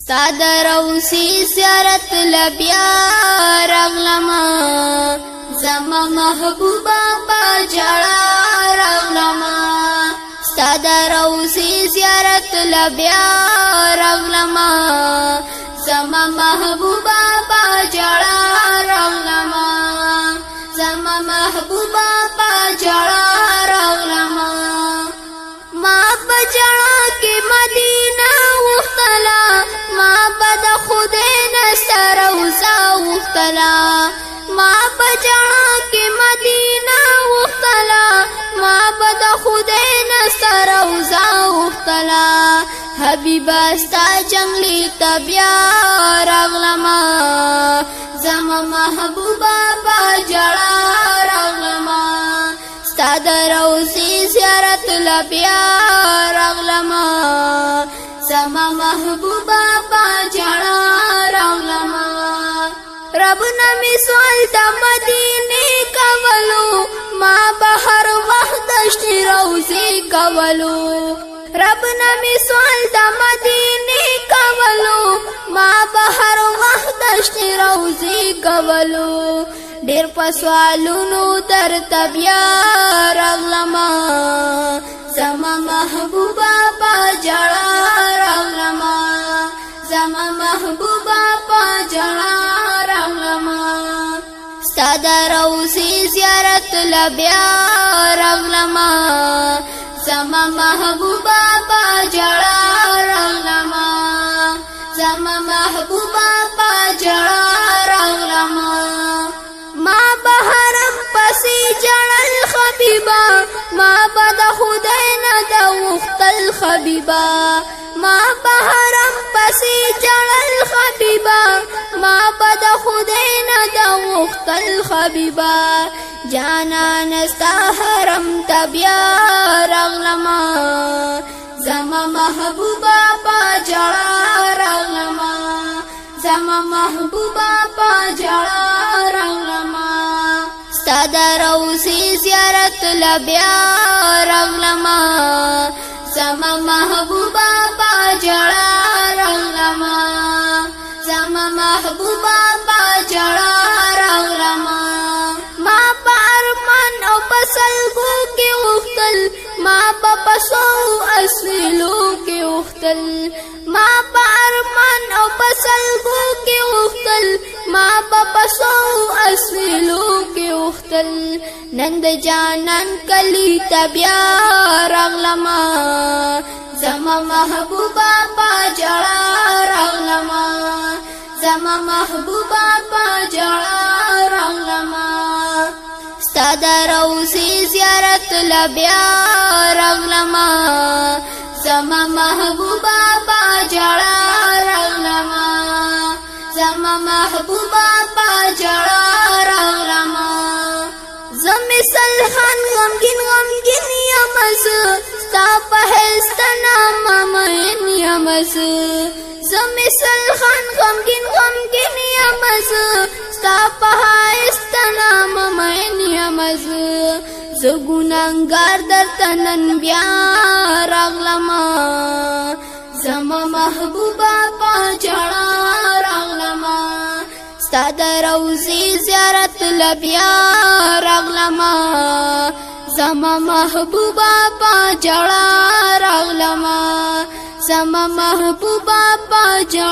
ستا دروسی زیارت لبیا راغلما زما محبوبا با جڑا راغلما ستا دروسی زیارت لبیا راغلما زما محبوبا با جڑا راغلما زما محبوبا با جڑا راغلما ما بجڑا کی مدینہ وختلا ما بد خدین سروزا وختلا ما بجڑا کی مدینہ وختلا ما بد خدین سروزا وختلا حبیبا ستا جنگلی طبیا راغلما زما محبوبا با جڑا راغلما ستا دروسی زیارت لبیا راغلما زما محبوبا با جڑا راغلما رب نمی سوال دا مدینی کولو ما بہر وقت دشتی روزی کولو رب نمی سوال دا مدینی کولو ما بہر وقت دشتی روزی کولو ډیر پسوالونو در تبیا راغلما زما محبوبا با جڑا راغلما زما محبوبا با جڑا راغلما ستا دروسی زیارت لبیا راغلما زما محبوبا با جڑا راغلما زما محبوبا با جڑا راغلما ما بحرم پسی جڑل خبیبا ما بد خدین دا وختل خبیبا ما بحرم پسی جڑل خبیبا ما بد خدین دا وختل خبیبا جانا نستا حرم تبیا راغلما زما محبوبا با جڑا راغلما زما محبوبا با جڑا راغلما ستا دروسی زیارت لبیا راغلما زما محبوبا با جڑا راغلما زما محبوبا با جڑا راغلما ما پارمان او پسلگو کی اختل ما پسو اسویلو کی اختل ما پارمان او پسلگو کی اختل ما پسو اسویلو کی اختل نند جانان کلی تبیا راغلما زما محبوبا با جڑا راغلما زما محبوبا با جڑا راغلما ستا دروسی زیارت لبیا راغلما زما محبوبا با جڑا راغلما زما محبوبا با جڑا راغلما زمی سلخان غمگین یمز ستا پہستنا ممین یمز زمی سلخان غمگین یمز ستا پہستنا ممین یمز زگونانگار در تنن بیا راغلما زما محبوبا با جڑا راغلما ستا دروسی زیارت لبیا راغلما زما محبوبا با جڑا راغلما زما محبوبا با جڑا